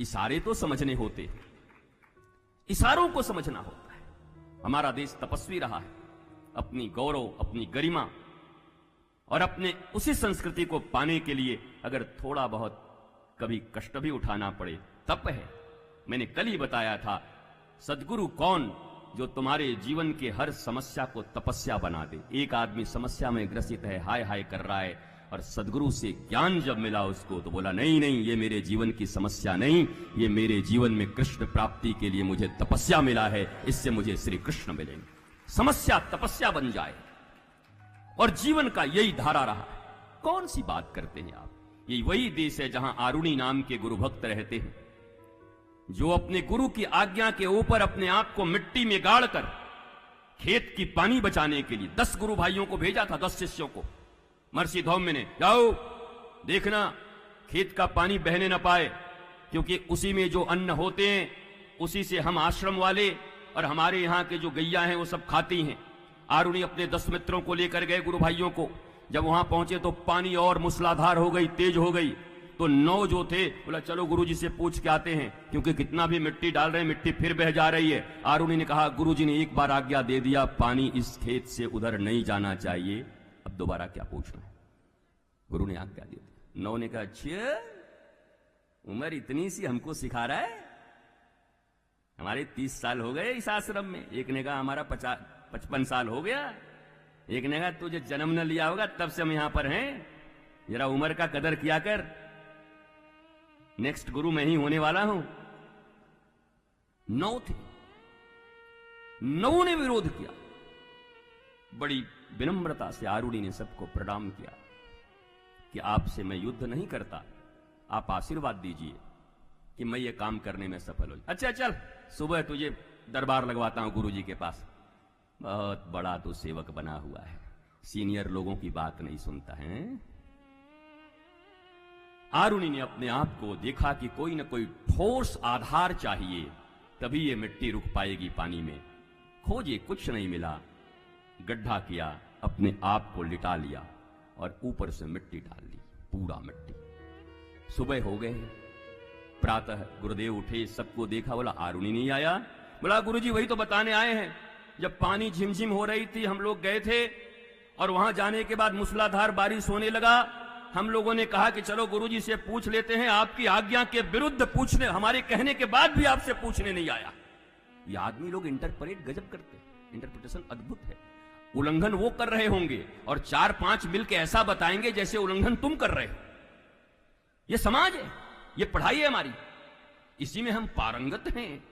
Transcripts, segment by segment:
इशारे तो समझने होते हैं, इशारों को समझना होता है। हमारा देश तपस्वी रहा है, अपनी गौरव, अपनी गरिमा और अपने उसी संस्कृति को पाने के लिए अगर थोड़ा बहुत कभी कष्ट भी उठाना पड़े, तप है। मैंने कल ही बताया था, सदगुरु कौन? जो तुम्हारे जीवन के हर समस्या को तपस्या बना दे। एक आदमी समस्या में ग्रसित है, हाय हाय कर रहा है, और सदगुरु से ज्ञान जब मिला उसको तो बोला नहीं नहीं, ये मेरे जीवन की समस्या नहीं, ये मेरे जीवन में कृष्ण प्राप्ति के लिए मुझे तपस्या मिला है, इससे मुझे श्री कृष्ण मिलेंगे। समस्या तपस्या बन जाए, और जीवन का यही धारा रहा है। कौन सी बात करते हैं आप? ये वही देश है जहां आरुणि नाम के गुरु भक्त रहते हैं, जो अपने गुरु की आज्ञा के ऊपर अपने आप को मिट्टी में गाड़कर खेत की पानी बचाने के लिए 10 गुरु भाइयों को भेजा था, 10 शिष्यों को। महर्षि धौम्य ने, जाओ देखना खेत का पानी बहने न पाए, क्योंकि उसी में जो अन्न होते हैं उसी से हम आश्रम वाले और हमारे यहाँ के जो गैया हैं वो सब खाती हैं। आरुणि अपने 10 मित्रों को लेकर गए गुरु भाइयों को। जब वहां पहुंचे तो पानी और मूसलाधार हो गई, तेज हो गई। तो 9 जो थे बोला चलो गुरुजी से पूछ के आते हैं, क्योंकि कितना भी मिट्टी डाल रहे हैं मिट्टी फिर बह जा रही है। आरुणि ने कहा गुरुजी ने एक बार आज्ञा दे दिया, पानी इस खेत से उधर नहीं जाना चाहिए, अब दोबारा क्या पूछना है। गुरु ने आज्ञा दे दी। 9 ने कहा अच्छा, उम्र इतनी सी हमको सिखा रहा है, हमारे 30 साल हो गए इस आश्रम में। एक ने कहा हमारा 55 साल हो गया। एक ने कहा तुझे जन्म न लिया होगा तब से हम यहां पर हैं, जरा उम्र का कदर किया कर, नेक्स्ट गुरु मैं ही होने वाला हूं। 9 थे, 9 ने विरोध किया। बड़ी विनम्रता से आरुणि ने सबको प्रणाम किया कि आपसे मैं युद्ध नहीं करता, आप आशीर्वाद दीजिए कि मैं ये काम करने में सफल हो। अच्छा चल, सुबह तुझे दरबार लगवाता हूं गुरुजी के पास। बहुत बड़ा तो सेवक बना हुआ है, सीनियर लोगों की बात नहीं सुनता है। आरुणि ने अपने आप को देखा कि कोई न कोई ठोस आधार चाहिए, तभी ये मिट्टी रुक पाएगी पानी में। खोजे, कुछ नहीं मिला। गड्ढा किया, अपने आप को लिटा लिया और ऊपर से मिट्टी डाल ली, पूरा मिट्टी। सुबह हो गए, प्रातः गुरुदेव उठे, सबको देखा, बोला आरुणि नहीं आया। बोला गुरुजी वही तो बताने आए हैं, जब पानी झिमझिम हो रही थी हम लोग गए थे, और वहां जाने के बाद मूसलाधार बारिश होने लगा। हम लोगों ने कहा कि चलो गुरुजी से पूछ लेते हैं, आपकी आज्ञा के विरुद्ध पूछने, हमारे कहने के बाद भी आपसे पूछने नहीं आया। ये आदमी लोग इंटरप्रेट गजब करते हैं, इंटरप्रिटेशन अद्भुत है। उल्लंघन वो कर रहे होंगे और 4-5 मिलकर ऐसा बताएंगे जैसे उल्लंघन तुम कर रहे हो। ये समाज है, ये पढ़ाई है हमारी, इसी में हम पारंगत हैं,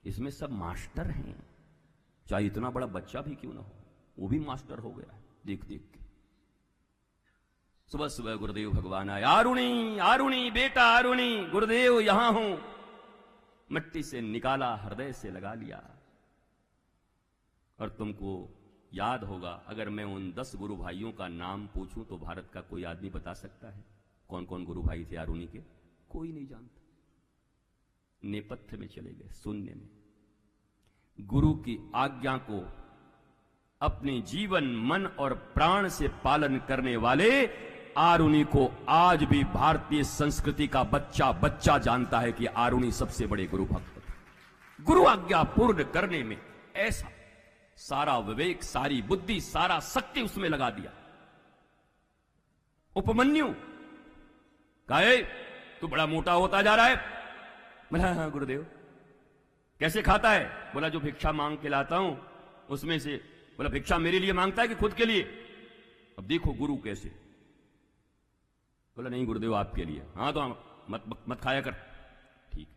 इसमें सब मास्टर हैं। चाहे इतना बड़ा बच्चा भी क्यों ना हो, वो भी मास्टर हो गया है देख देख के। सुबह सुबह गुरुदेव भगवान आए, आरुणि आरुणि बेटा आरुणि, गुरुदेव यहां हूं। मिट्टी से निकाला, हृदय से लगा लिया। और तुमको याद होगा, अगर मैं उन 10 गुरु भाइयों का नाम पूछूं तो भारत का कोई आदमी बता सकता है कौन कौन गुरु भाई थे आरुणि के? कोई नहीं जानता। नेपथ्य में चले गए, शून्य में। गुरु की आज्ञा को अपने जीवन, मन और प्राण से पालन करने वाले आरुणि को आज भी भारतीय संस्कृति का बच्चा बच्चा जानता है कि आरुणि सबसे बड़े गुरु भक्त थे। गुरु आज्ञा पूर्ण करने में ऐसा सारा विवेक, सारी बुद्धि, सारा शक्ति उसमें लगा दिया। उपमन्यु कहे तू बड़ा मोटा होता जा रहा है। बोला हाँ गुरुदेव। कैसे खाता है? बोला जो भिक्षा मांग के लाता हूं उसमें से। बोला भिक्षा मेरे लिए मांगता है कि खुद के लिए? अब देखो गुरु कैसे। बोला नहीं गुरुदेव आपके लिए। हाँ तो मत खाया कर। ठीक।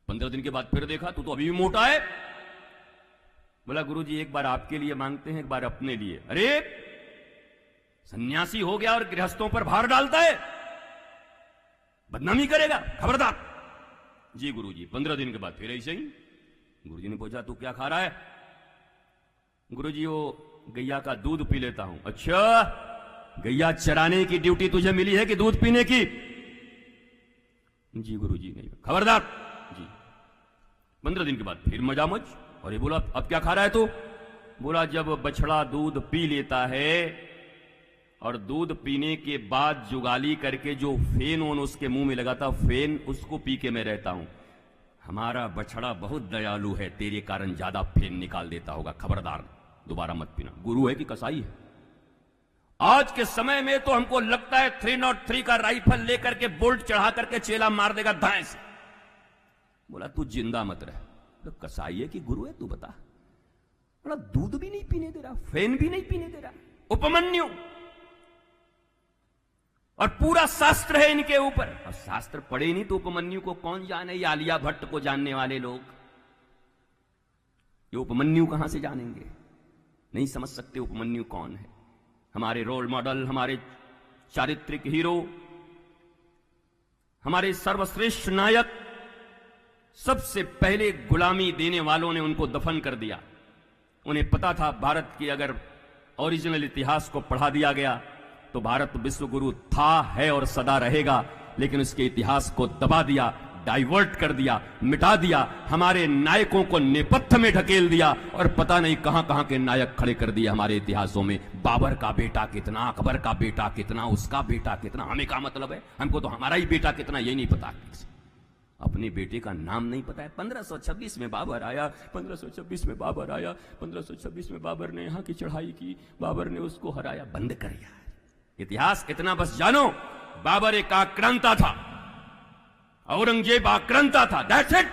15 दिन के बाद फिर देखा तू तो अभी भी मोटा है। बोला गुरुजी एक बार आपके लिए मांगते हैं, एक बार अपने लिए। अरे सन्यासी हो गया और गृहस्थों पर भार डालता है, बदनामी करेगा, खबरदार। जी गुरुजी। 15 दिन के बाद फिर ऐसे ही। गुरुजी ने पूछा तू क्या खा रहा है? गुरुजी वो गैया का दूध पी लेता हूं। अच्छा, गैया चराने की ड्यूटी तुझे मिली है कि दूध पीने की? जी गुरुजी नहीं। खबरदार। जी। 15 दिन के बाद फिर मजामज। और ये बोला अब क्या खा रहा है तू? बोला जब बछड़ा दूध पी लेता है और दूध पीने के बाद जुगाली करके जो फेन ओन उसके मुंह में लगा था, फेन उसको पी के मैं रहता हूं। हमारा बछड़ा बहुत दयालु है, तेरे कारण ज्यादा फेन निकाल देता होगा, खबरदार दोबारा मत पीना। गुरु है कि कसाई है? आज के समय में तो हमको लगता है 303 का राइफल लेकर के बोल्ट चढ़ा करके चेला मार देगा दाएं से। बोला तू जिंदा मत रह। तो कसाई है कि गुरु है तू बता। बोला दूध भी नहीं पीने दे रहा, फेन भी नहीं पीने दे रहा, उपमन्यु, और पूरा शास्त्र है इनके ऊपर। और शास्त्र पढ़े नहीं तो उपमन्यु को कौन जाने? ये आलिया भट्ट को जानने वाले लोग ये उपमन्यु कहां से जानेंगे? नहीं समझ सकते उपमन्यु कौन है। हमारे रोल मॉडल, हमारे चारित्रिक हीरो, हमारे सर्वश्रेष्ठ नायक, सबसे पहले गुलामी देने वालों ने उनको दफन कर दिया। उन्हें पता था भारत की अगर ओरिजिनल इतिहास को पढ़ा दिया गया तो भारत विश्व गुरु था, है और सदा रहेगा, लेकिन उसके इतिहास को दबा दिया, डाइवर्ट कर दिया, मिटा दिया, हमारे नायकों को नेपथ्य में ढकेल दिया और पता नहीं कहां कहां के नायक खड़े कर दिए हमारे इतिहासों में। बाबर का बेटा कितना, अकबर का बेटा कितना, उसका बेटा कितना। हमें क्या मतलब है? हमको तो हमारा ही बेटा कितना यही नहीं पता। अपने बेटे का नाम नहीं पता है। 1526 में बाबर आया, 1526 में बाबर आया, 1526 में बाबर ने यहां की चढ़ाई की, बाबर ने उसको हराया। बंद कर यार इतिहास। इतना बस जानो, बाबर एक आक्रांता था, औरंगजेब आक्रांता था, दैट्स इट।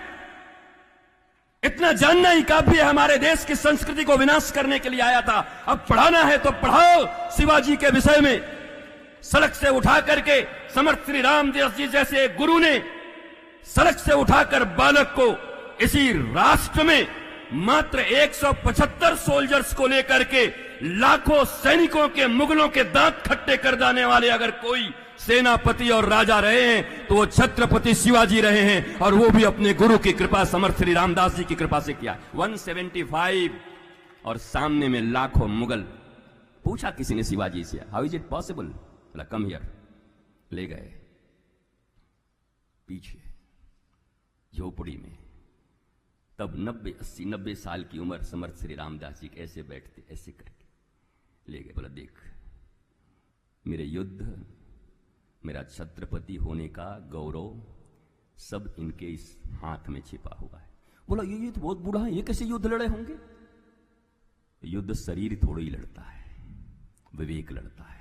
इतना जानना ही काफी है। हमारे देश की संस्कृति को विनाश करने के लिए आया था। अब पढ़ाना है तो पढ़ाओ शिवाजी के विषय में। सड़क से उठा करके समर्थ श्री रामदास जी जैसे गुरु ने सड़क से उठाकर बालक को इसी राष्ट्र में मात्र 175 सोल्जर्स को लेकर के लाखों सैनिकों के, मुगलों के दांत खट्टे कर देने वाले अगर कोई सेनापति और राजा रहे हैं तो वो छत्रपति शिवाजी रहे हैं, और वो भी अपने गुरु की कृपा, समर्थ श्री रामदास जी की कृपा से किया। 175 और सामने में लाखों मुगल। पूछा किसी ने शिवाजी से, हाउ इज इट पॉसिबल? बोला कम हियर। ले गए पीछे झोपड़ी में। तब 90 साल की उम्र समर्थ श्री रामदास जी ऐसे बैठते, ऐसे करके ले गए। बोला देख, मेरे युद्ध, मेरा छत्रपति होने का गौरव सब इनके इस हाथ में छिपा हुआ है। बोला ये तो बहुत बूढ़ा है, ये कैसे युद्ध लड़े होंगे? युद्ध शरीर थोड़ा ही लड़ता है, विवेक लड़ता है।